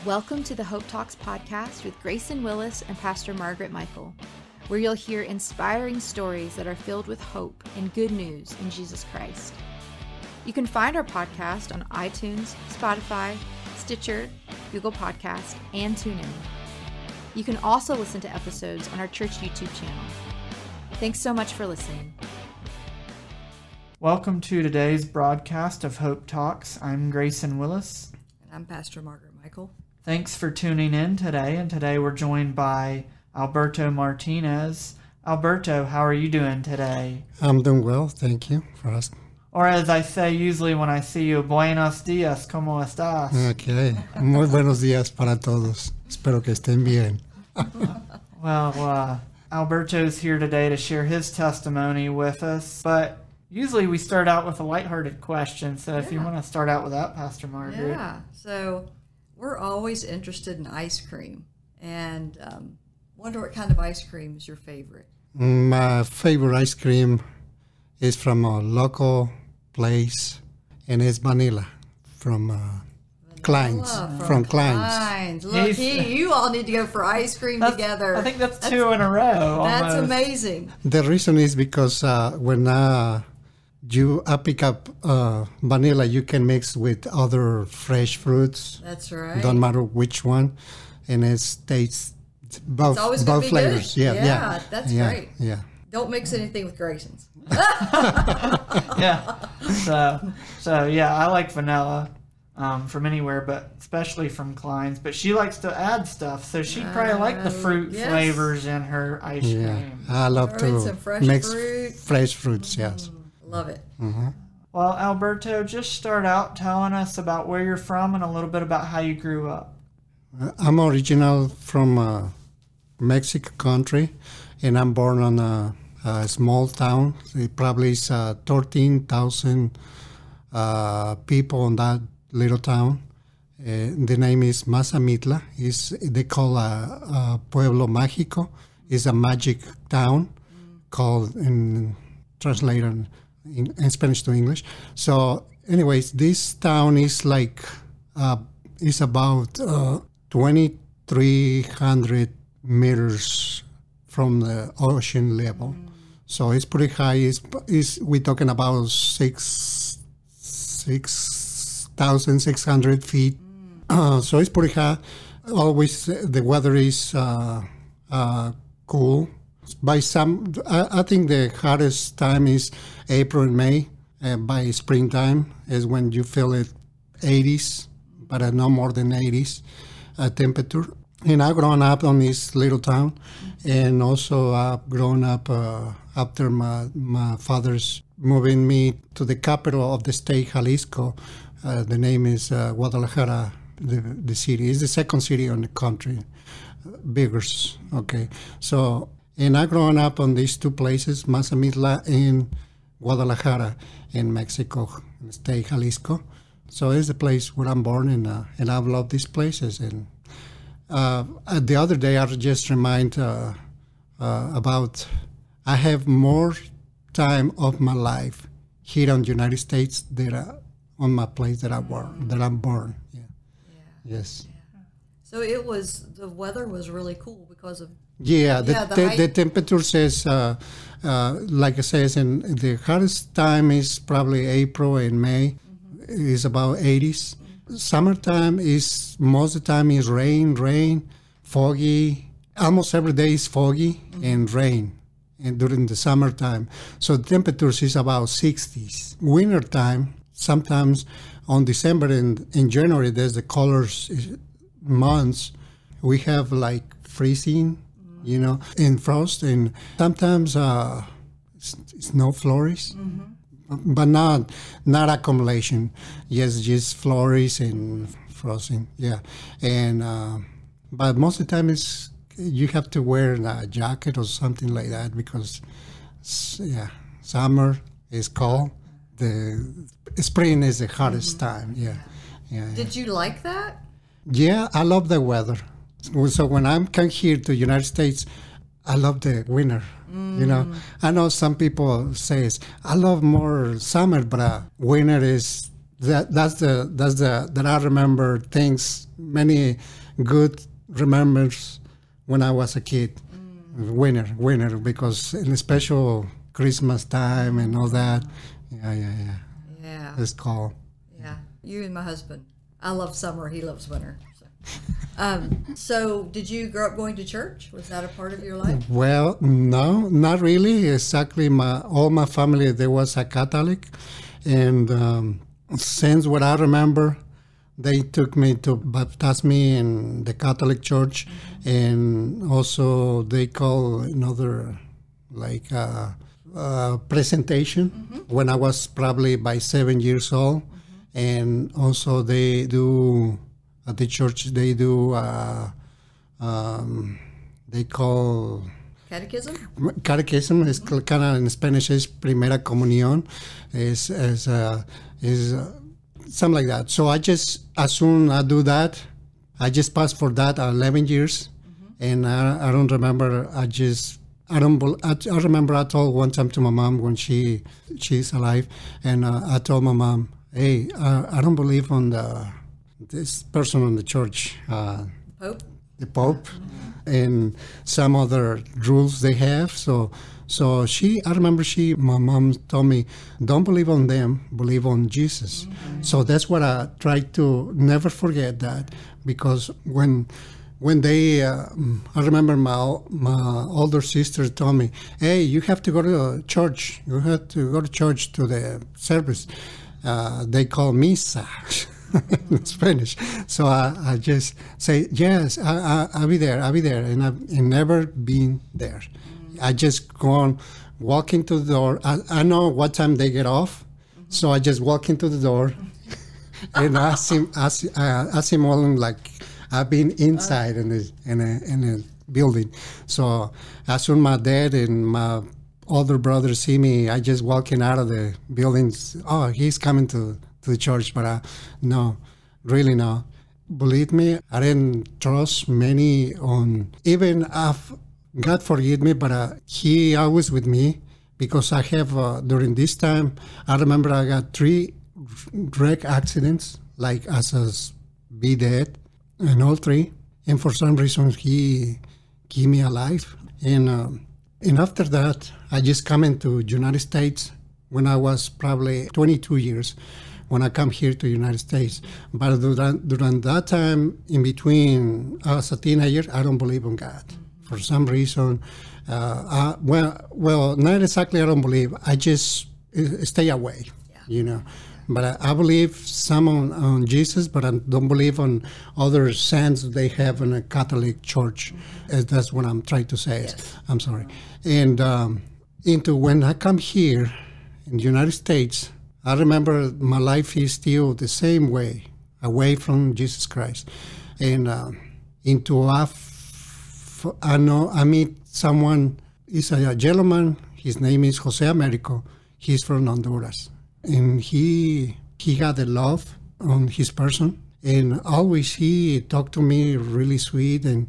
Welcome to the Hope Talks podcast with Grayson Willis and Pastor Margaret Michael, where you'll hear inspiring stories that are filled with hope and good news in Jesus Christ. You can find our podcast on iTunes, Spotify, Stitcher, Google Podcast, and TuneIn. You can also listen to episodes on our church YouTube channel. Thanks so much for listening. Welcome to today's broadcast of Hope Talks. I'm Grayson Willis. And I'm Pastor Margaret Michael. Thanks for tuning in today, and today we're joined by Alberto Martinez. Alberto, how are you doing today? I'm doing well, thank you for asking. Or as I say usually when I see you, buenos dias, ¿cómo estás? Okay, muy buenos días para todos. Espero que estén bien. Well, Alberto's here today to share his testimony with us, but usually we start out with a lighthearted question, so if you want to start out with that, Pastor Margaret. Yeah, so we're always interested in ice cream, and wonder what kind of ice cream is your favorite? My favorite ice cream is from a local place, and it's vanilla from Klein's. From Klein's. Look, you all need to go for ice cream together. I think that's two in a row. That's almost. amazing. The reason is because when you pick up vanilla, you can mix with other fresh fruits. That's right. Don't matter which one, and it tastes both flavors. Good. Yeah, that's great. Yeah. Don't mix anything with Grayson's. Yeah. So yeah, I like vanilla from anywhere, but especially from Klein's. But she likes to add stuff, so she'd probably like the fruit flavors in her ice cream. I love to mix fresh fruits. Yes. Love it. Mm-hmm. Well, Alberto, just start out telling us about where you're from and a little bit about how you grew up. I'm original from Mexico country, and I'm born on a small town. It probably is 13,000 people in that little town. The name is Mazamitla. They call Pueblo Mágico. It's a magic town called translated in Spanish to English. So anyways, this town is like, it's about 2,300 meters from the ocean level. So it's pretty high. We're talking about 6,600 feet. So it's pretty high. Always the weather is cool. I think the hottest time is April and May. By springtime is when you feel it 80s, but no more than 80s temperature. And I've grown up on this little town, and also I've grown up after my father's moving me to the capital of the state, Jalisco. The name is Guadalajara, the city. It's the second city on the country, bigger. Okay, so. And I've grown up on these two places, Mazamitla and Guadalajara in Mexico, in the state Jalisco. So it's the place where I'm born, and I've loved these places. And the other day, I just remind about I have more time of my life here in the United States than on my place that I'm born. Yeah. Yes. Yeah. So the weather was really cool because of. Yeah, the temperature says, like it says, in the hottest time is probably April and May. Is about 80s. Summertime is most of the time is rain, foggy. Almost every day is foggy and rain, and during the summertime. So the temperatures is about 60s. Wintertime, sometimes on December and in January, there's the colors months. We have like freezing. In frost, and sometimes snow flurries, but not accumulation. Yes, just flurries and frosting. Yeah, and but most of the time you have to wear a jacket or something like that because summer is cold. The spring is the hottest time. Yeah. Did you like that? Yeah, I love the weather. So when I come here to the United States, I love the winter. I know some people say I love more summer, but winter is that I remember things, many good remembers when I was a kid. Winter, because in the special Christmas time and all that. Yeah. It's cold. Yeah. You and my husband. I love summer. He loves winter. So did you grow up going to church? Was that a part of your life? Well, no, not really. Exactly. All my family, they was a Catholic. And since what I remember, they took me to baptize me in the Catholic Church. And also they call another, like, presentation when I was probably by 7 years old. And also they do, at the church, they do, they call... Catechism? Catechism is kind of, in Spanish, is Primera Comunión, is something like that. So I just, as soon as I do that, I just passed for that 11 years. And I don't remember, I remember I told one time to my mom when she's alive, and I told my mom, hey, I don't believe on this person in the church, Pope? The Pope, and some other rules they have. So I remember my mom told me, don't believe on them, believe on Jesus. So that's what I try to never forget that, because when they, I remember my older sister told me, hey, you have to go to church. You have to go to church to the service. They call misa in Spanish. So I just say, yes, I'll be there. And I've never been there. I just go on, walk into the door. I know what time they get off. So I just walk into the door and ask him all, like, I've been inside in a building. So as soon as my dad and my older brother see me, I just walking out of the buildings. Oh, he's coming to the church, but no, really no. Believe me, I didn't trust many on, even God forgive me, but he always with me, because I have, during this time, I remember I got 3 wreck accidents, like as a be dead. And all 3, and for some reason he keep me alive. And after that, I just come into United States when I was probably 22 years, when I come here to United States. But during that time, in between, as a teenager, I don't believe in God. For some reason, well, not exactly I don't believe, I just stay away, But I believe some on Jesus, but I don't believe on other saints they have in a Catholic church. That's what I'm trying to say. Yes. I'm sorry. And when I come here in the United States, I remember my life is still the same way, away from Jesus Christ. And I meet someone, he's a gentleman, his name is Jose Americo, he's from Honduras. And he got the love on his person, and always he talked to me really sweet, and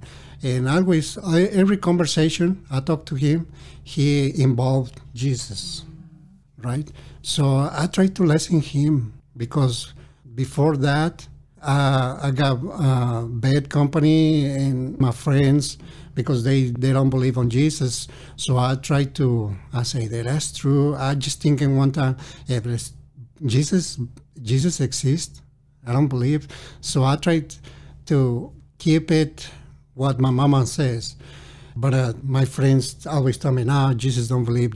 always every conversation I talked to him, he involved Jesus, right? So I tried to listen him, because before that I got bad company and my friends, because they don't believe on Jesus. So I say that's true. I just thinking one time, if Jesus exists, I don't believe. So I tried to keep it what my mama says. But my friends always tell me, no, Jesus don't believe.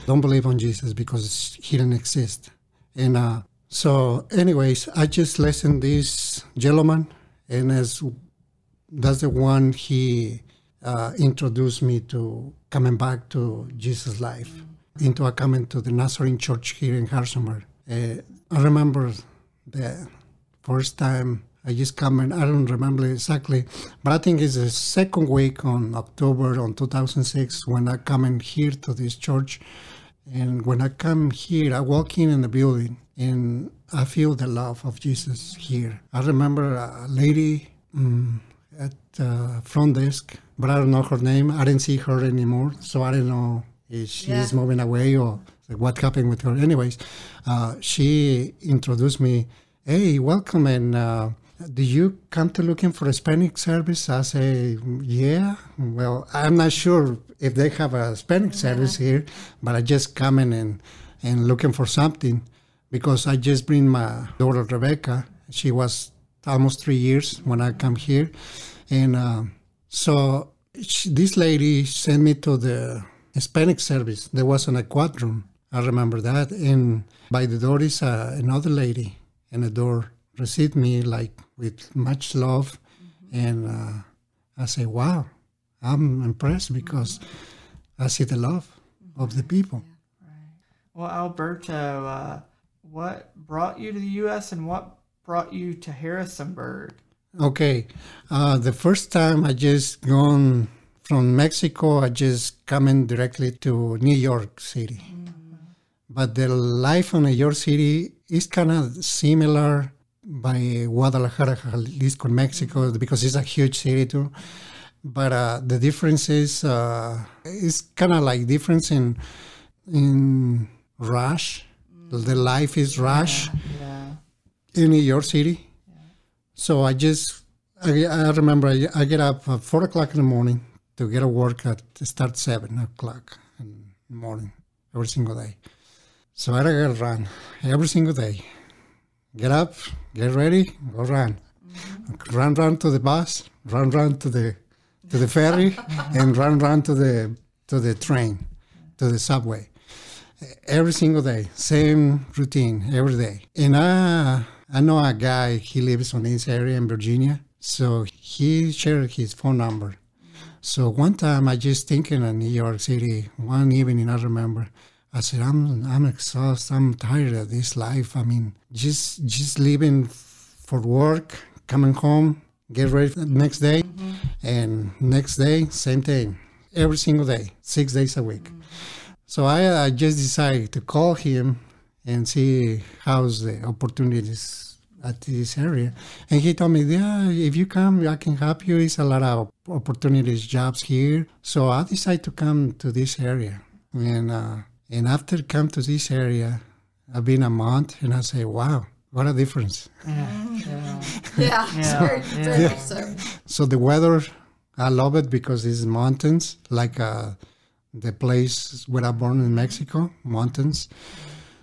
Don't believe on Jesus because he didn't exist. And so anyways, I just listened this gentleman, and that's the one he introduced me to coming back to Jesus' life, into coming to the Nazarene Church here in Harrisonburg. I remember the first time I just come in, I don't remember exactly, but I think it's the second week on October on 2006 when I come in here to this church. And when I come here, I walk in the building and I feel the love of Jesus here. I remember a lady at the front desk, but I don't know her name. I didn't see her anymore, so I don't know if she's moving away or So what happened with her? Anyways, she introduced me. Hey, welcome, and do you come to looking for a Hispanic service? I say, yeah. Well, I'm not sure if they have a Hispanic service here, but I just come in and looking for something because I just bring my daughter Rebecca. She was almost 3 years when I come here. And so this lady sent me to the Hispanic service. There was a quad room. I remember that. And by the door is another lady, and the door received me like with much love. And I say, wow, I'm impressed because I see the love of the people. Well, Alberto, what brought you to the U.S. and what brought you to Harrisonburg? Okay. The first time I just gone from Mexico, I just coming directly to New York City. But the life in New York City is kind of similar by Guadalajara, Jalisco, Mexico, because it's a huge city too. But the difference is it's kind of like difference in rush. The life is rush in New York City. So I remember I get up at 4 o'clock in the morning to get to work start 7 o'clock in the morning every single day. So I gotta run every single day. Get up, get ready, go run. Run to the bus, run to the ferry, and run to the train, to the subway. Every single day, same routine every day. And I know a guy, he lives on this area in Virginia, so he shared his phone number. So one time I just thinking in New York City, one evening I remember, I said, I'm exhausted, I'm tired of this life. I mean, just leaving for work, coming home, get ready for the next day, and next day, same thing. Every single day, 6 days a week. So I just decided to call him and see how's the opportunities at this area. And he told me, yeah, if you come, I can help you. There's a lot of opportunities, jobs here. So I decided to come to this area. And after come to this area, I've been a month, and I say, wow, what a difference. Very much so. So the weather, I love it because it's mountains, like the place where I born in Mexico, mountains.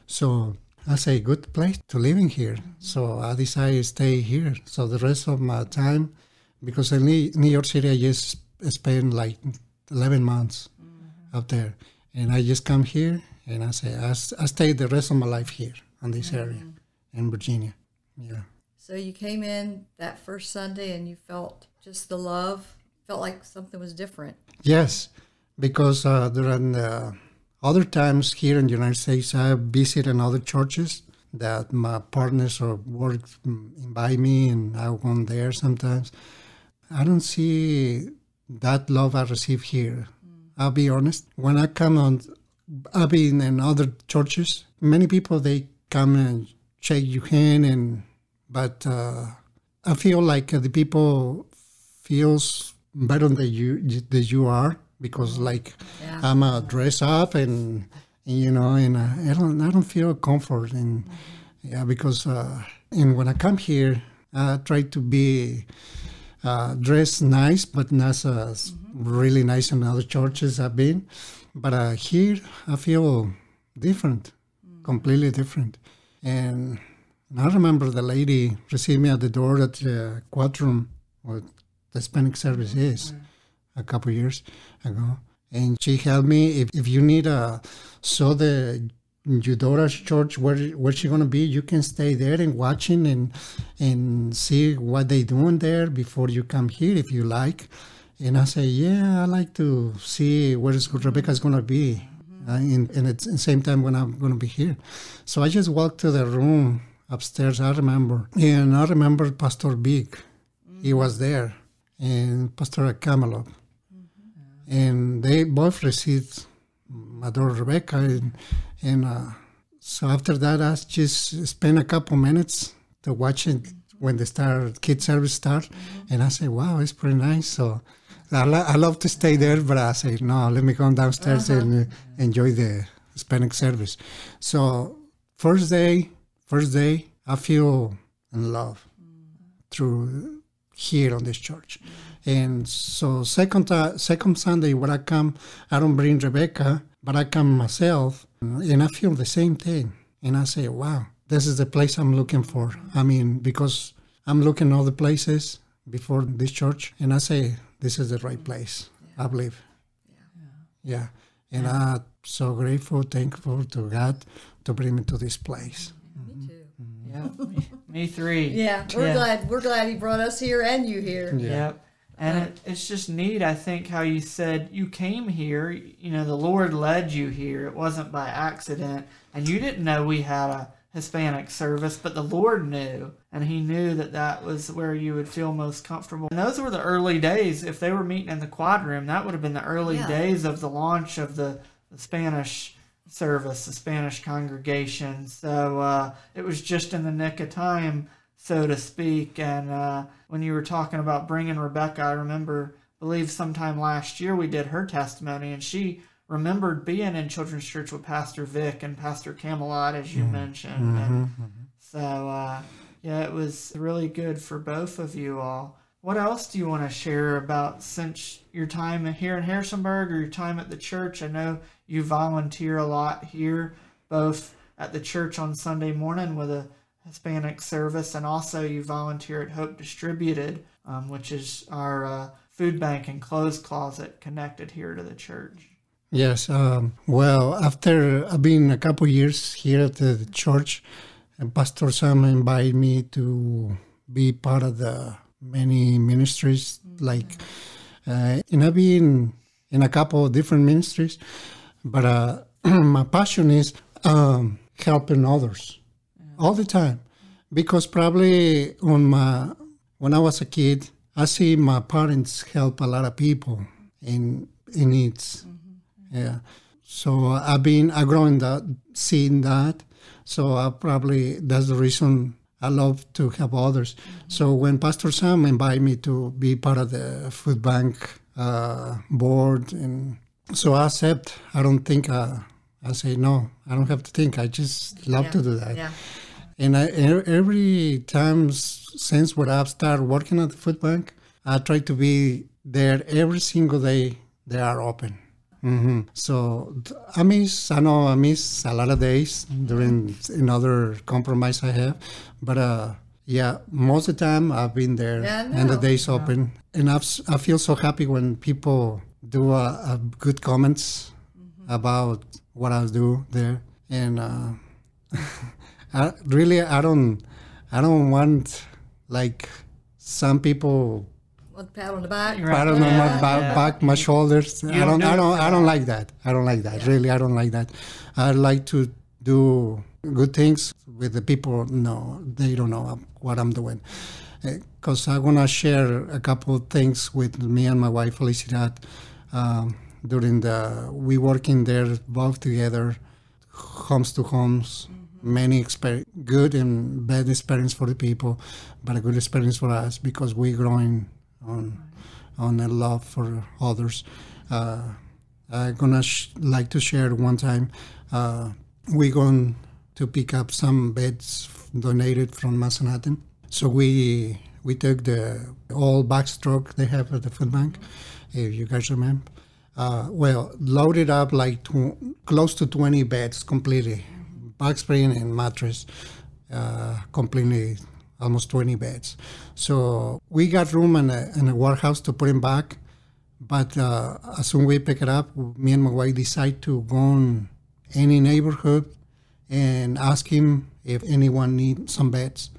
So I say, good place to live in here. So I decided to stay here. So the rest of my time, because in New York City, I just spent like 11 months up there. And I just come here, and I say, I stay the rest of my life here in this area in Virginia. Yeah. So you came in that first Sunday, and you felt just the love, felt like something was different. Yes, because during other times here in the United States, I visit in other churches that my partners or work invite me, and I go there sometimes. I don't see that love I receive here. I'll be honest. When I come on, I've been in other churches. Many people, they come and shake your hand, but I feel like the people feels better than you are, because like I'm dressed up and I don't feel comfort because and when I come here, I try to be dressed nice, but not really nice in other churches I've been. But here, I feel different, completely different. And I remember the lady received me at the door at the quad room, where the Hispanic service is, a couple of years ago. And she helped me, if you need your daughter's church, where she going to be, you can stay there and watching and see what they doing there before you come here, if you like. And I say, yeah, I like to see where Rebecca's going to be, and at the same time when I'm going to be here. So I just walked to the room upstairs, I remember. And I remember Pastor Big. He was there, and Pastor Camelot. And they both received my daughter Rebecca. And so after that, I just spent a couple minutes to watch it when the kids service start. And I say, wow, it's pretty nice. So I love to stay there, but I say, no, let me go downstairs and enjoy the Hispanic service. So first day, I feel in love through here on this church. And so second Sunday when I come, I don't bring Rebecca, but I come myself, and I feel the same thing. And I say, wow, this is the place I'm looking for. I mean, because I'm looking at other places before this church, and I say, this is the right place, I believe. Yeah. And I'm so grateful, thankful to God to bring me to this place. Me too. Yeah, me three. Yeah, we're glad he brought us here and you here. Yep. And it's just neat, I think, how you said you came here, you know, the Lord led you here. It wasn't by accident. And you didn't know we had a Hispanic service, but the Lord knew. And he knew that that was where you would feel most comfortable. And those were the early days. If they were meeting in the quad room, that would have been the early days of the launch of the Spanish service, the Spanish congregation. So it was just in the nick of time, so to speak. And when you were talking about bringing Rebecca, I believe sometime last year we did her testimony, and she remembered being in Children's Church with Pastor Vic and Pastor Camelot, as you mentioned. And so, it was really good for both of you all. What else do you want to share about since your time here in Harrisonburg or your time at the church? I know you volunteer a lot here, both at the church on Sunday morning with a Hispanic service, and also you volunteer at Hope Distributed, which is our food bank and clothes closet connected here to the church. Yes. Well, after I've been a couple years here at the church, Pastor Sam invited me to be part of the many ministries, and I've been in a couple of different ministries, but my passion is helping others all the time, because probably when I was a kid, I see my parents help a lot of people in needs. Yeah, so I growing that, seeing that. So that's the reason I love to help others. So when Pastor Sam invited me to be part of the food bank board, and so I accept. I don't think I say no. I don't have to think. I just love to do that. Yeah. And every time since when I've started working at the food bank, I try to be there every single day. They are open. So I miss a lot of days during another compromise I have, but most of the time I've been there and the day's open, and I feel so happy when people do good comments about what I do there, and I don't want like some people. Pat on the back. Pat on my back, my shoulders. I don't like that. I don't like that. Really, I don't like that. I like to do good things with the people. No, they don't know what I'm doing. Because I want to share a couple of things with me and my wife, Felicidad. We working there both together, homes to homes. Many good and bad experience for the people, but a good experience for us because we're growing on a love for others. I'm gonna like to share one time. We're going to pick up some beds donated from Massanutten. So we took the old backstroke they have at the food bank, if you guys remember. Loaded up like close to 20 beds completely, back spring and mattress, completely. Almost 20 beds. So we got room in a warehouse to put him back. But as soon as we pick it up, me and my wife decide to go in any neighborhood and ask him if anyone needs some beds.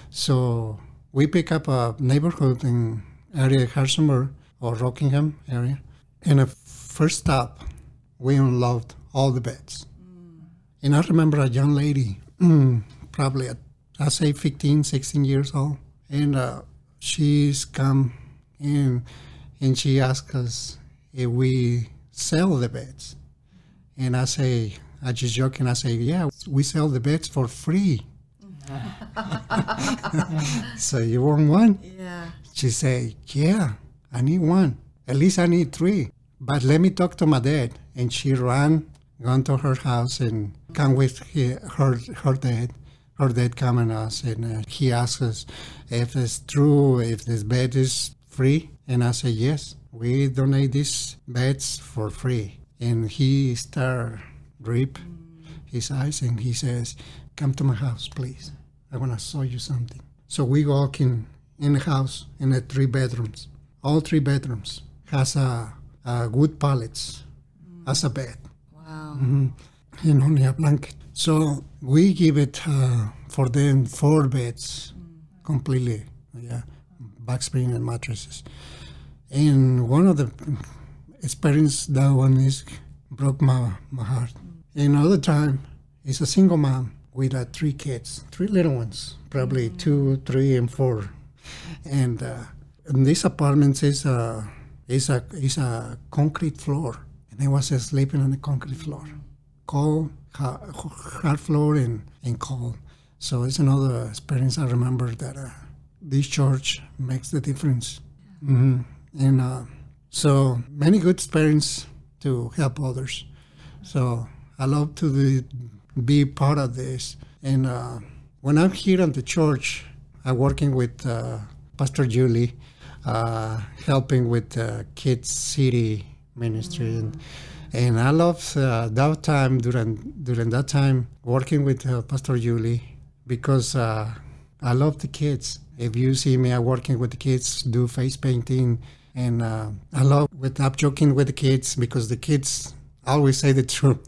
So we pick up a neighborhood in area Harrisonburg or Rockingham area. And the first stop, we unloaded all the beds. And I remember a young lady, probably I say 15, 16 years old. And she's come in and she asked us if we sell the beds. And I just joking, I say, yeah, we sell the beds for free. So you want one? Yeah. She say, yeah, I need one. At least I need 3. But let me talk to my dad. And she ran gone to her house and come with her dad. Her dad come and us, and he asked us if it's true, if this bed is free. And I said, yes, we donate these beds for free. And he started rip his eyes and he says, come to my house, please. I want to show you something. So we walk in the house in the 3 bedrooms. All 3 bedrooms has a wood pallets as a bed. Wow. Mm-hmm. And only a blanket. So we give it for them 4 beds completely, back spring and mattresses. And one of the experience, that one is broke my heart. Another time, it's a single mom with 3 kids, 3 little ones, probably 2, 3, and 4. And this apartment is a concrete floor, and I was sleeping on the concrete floor, cold, hard floor and cold. So it's another experience. I remember that this church makes the difference. Mm-hmm. And so many good experience to help others. So I love to be part of this. And when I'm here at the church, I'm working with Pastor Julie, helping with Kids City Ministry. And I love that time, during that time, working with Pastor Julie, because I love the kids. If you see me, I'm working with the kids, do face painting, and I love I'm joking with the kids because the kids always say the truth.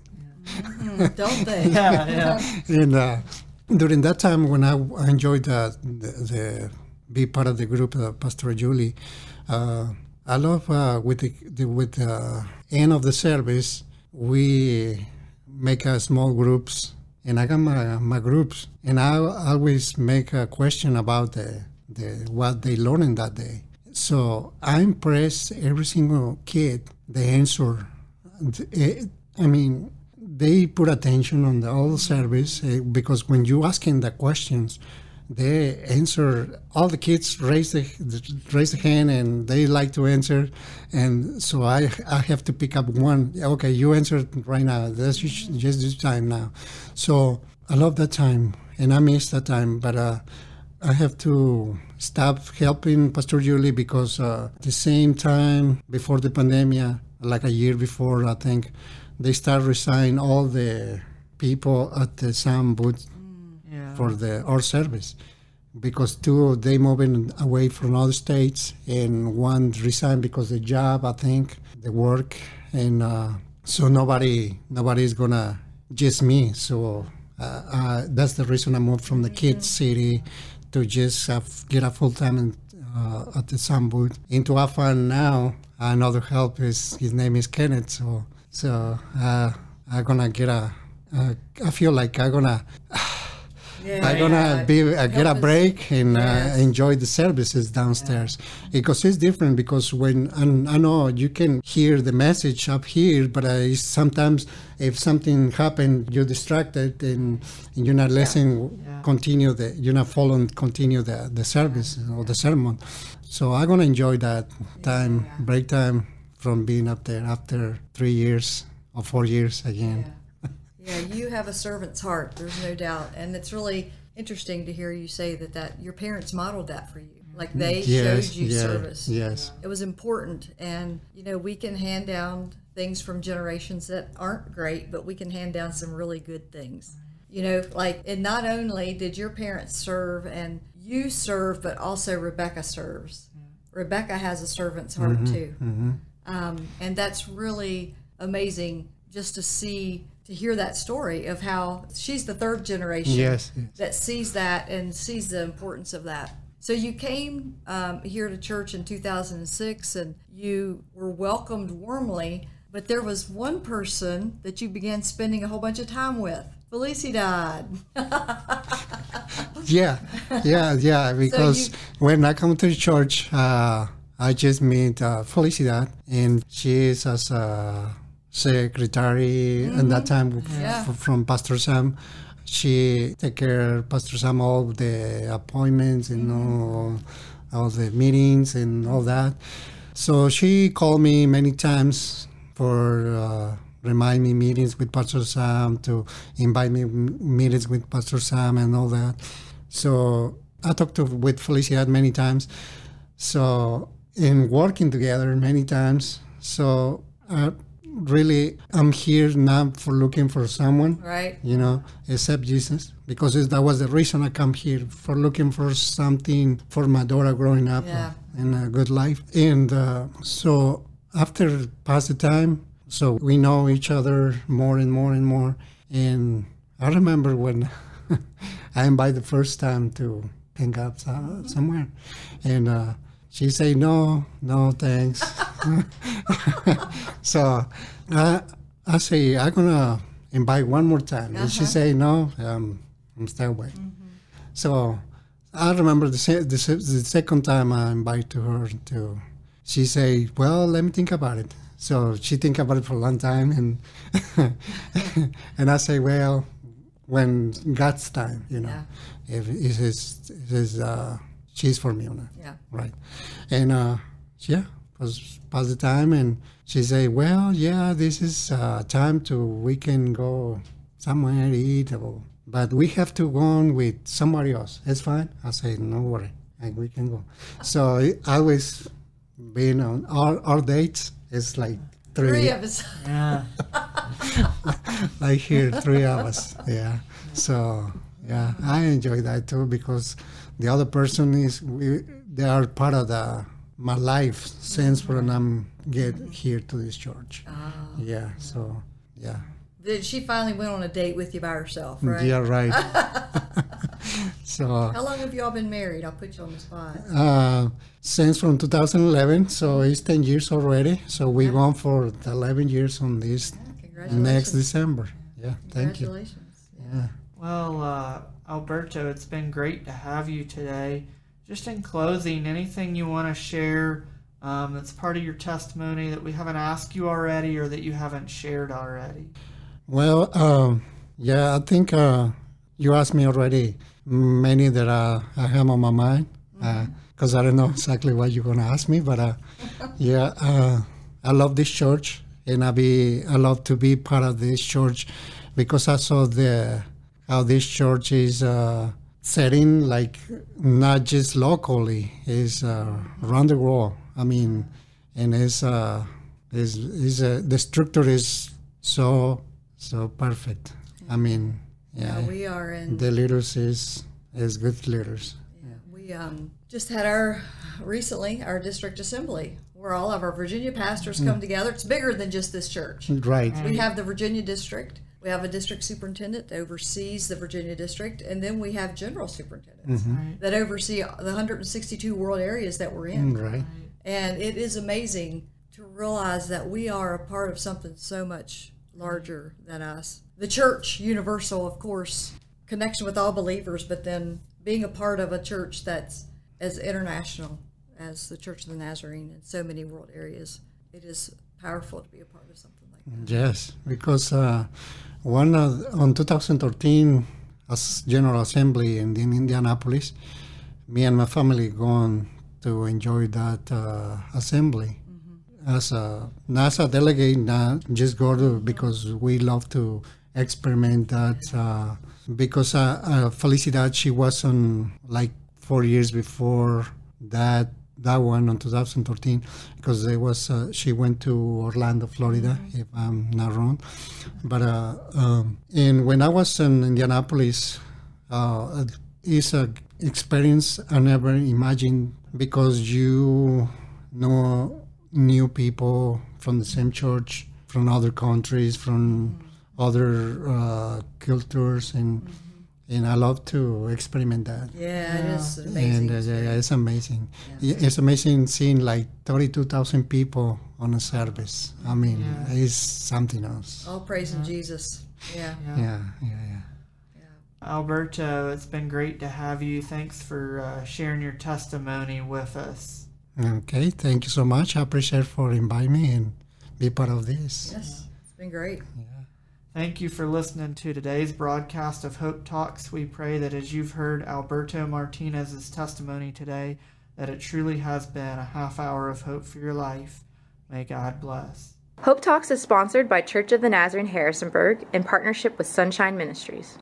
Don't they? Yeah. And during that time, when I enjoyed the be part of the group, Pastor Julie, I love with the end of the service, we make small groups, and I got my groups, and I always make a question about the what they learned that day. So I impress every single kid. The answer, I mean, they put attention on the whole service because when you asking the questions, they answer. All the kids raise the hand and they like to answer, and so I have to pick up one. Okay, you answered right now. That's just this time now. So I love that time and I miss that time, but I have to stop helping Pastor Julie because at the same time before the pandemic, like a year before, I think they start resigning all the people at the sound booth. For our service, because 2 they moving away from other states and 1 resigned because the job, I think, the work, and so nobody's gonna just me. So that's the reason I moved from the Kids City to just get a full time at the sound booth. Into Alpha now, another help his name is Kenneth. So I'm gonna get I feel like I'm gonna. I'm gonna get a break and enjoy the services downstairs because it's different. Because when I know you can hear the message up here, but sometimes if something happened, you're distracted and you're not listening. You're not following. Continue the service or the sermon. So I'm gonna enjoy that time, break time from being up there after 3 years or 4 years again. Yeah, you have a servant's heart, there's no doubt. And it's really interesting to hear you say that your parents modeled that for you. Like they showed you service. Yes. It was important. And, we can hand down things from generations that aren't great, but we can hand down some really good things. And not only did your parents serve and you serve, but also Rebecca serves. Rebecca has a servant's heart too. And that's really amazing just to hear that story of how she's the 3rd generation that sees that and sees the importance of that. So you came here to church in 2006 and you were welcomed warmly, but there was one person that you began spending a whole bunch of time with, Felicidad. Because when I come to the church, I just meet Felicidad, and she is as a secretary at that time from Pastor Sam. She take care of Pastor Sam all the appointments and all the meetings and all that. So she called me many times for remind me meetings with Pastor Sam, to invite me meetings with Pastor Sam and all that. So I talked with Felicidad many times. So in working together many times. So really, I'm here now for looking for someone, right? Except Jesus, because that was the reason I come here, for looking for something for my daughter growing up in a good life. And so after past the time, so we know each other more and more and more. And I remember when I invited the first time to hang out somewhere, and she say no, thanks. So I say, I'm gonna invite one more time, and she say no, I'm stay away. So I remember the second time I invited her to. She say, well, let me think about it. So she think about it for a long time, and and I say, well, when God's time, if it is she's for me or not. Yeah. Right. And was past the time, and she say, well, this is time we can go somewhere to eat, but we have to go on with somebody else. It's fine. I say, no worry, we can go. So I always been on our dates. It's like three of us. Yeah. Like here, 3 of us. Yeah. So I enjoy that too, because the other person they are part of my life since when I'm get here to this church. Yeah. So She finally went on a date with you by herself, right? Yeah, right. So how long have y'all been married? I'll put you on the spot. Since from 2011, so it's 10 years already. So we're going for 11 years on this next December. Yeah, thank you. Congratulations. Yeah. Well, Alberto, it's been great to have you today. Just in closing, anything you want to share that's part of your testimony that we haven't asked you already or that you haven't shared already? Well, I think you asked me already many that I have on my mind, because I don't know exactly what you're going to ask me, but I love this church, and I love to be part of this church, because I saw how this church is setting, like not just locally, is around the world. I mean, and the structure is so perfect. I mean, we are in. The leaders is good leaders. Yeah, we just had our district assembly, where all of our Virginia pastors come together. It's bigger than just this church. Right. We have the Virginia district. We have a district superintendent that oversees the Virginia district, and then we have general superintendents that oversee the 162 world areas that we're in. Right. And it is amazing to realize that we are a part of something so much larger than us. The church, universal, of course, connection with all believers, but then being a part of a church that's as international as the Church of the Nazarene in so many world areas. It is powerful to be a part of something like that. Yes, because on 2013, as General Assembly in Indianapolis, me and my family gone to enjoy that assembly. As a delegate, not just go to, because we love to experiment that. Because Felicidad, she was on like 4 years before that one on 2013, because there was she went to Orlando, Florida, if I'm not wrong. But and when I was in Indianapolis, it's an experience I never imagined, because you know new people from the same church, from other countries, from other cultures, and I love to experiment that. Yeah, it is amazing. And it's amazing. Yeah. It's amazing seeing like 32,000 people on a service. I mean, it's something else. All praising Jesus. Yeah. Alberto, it's been great to have you. Thanks for sharing your testimony with us. Okay, thank you so much. I appreciate for inviting me and be part of this. Yes, it's been great. Yeah. Thank you for listening to today's broadcast of Hope Talks. We pray that as you've heard Alberto Martinez's testimony today, that it truly has been a half hour of hope for your life. May God bless. Hope Talks is sponsored by Church of the Nazarene Harrisonburg in partnership with Sunshine Ministries.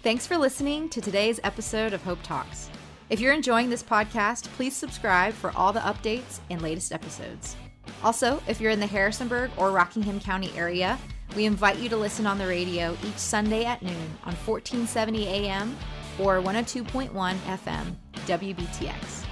Thanks for listening to today's episode of Hope Talks. If you're enjoying this podcast, please subscribe for all the updates and latest episodes. Also, if you're in the Harrisonburg or Rockingham County area, we invite you to listen on the radio each Sunday at noon on 1470 AM or 102.1 FM, WBTX.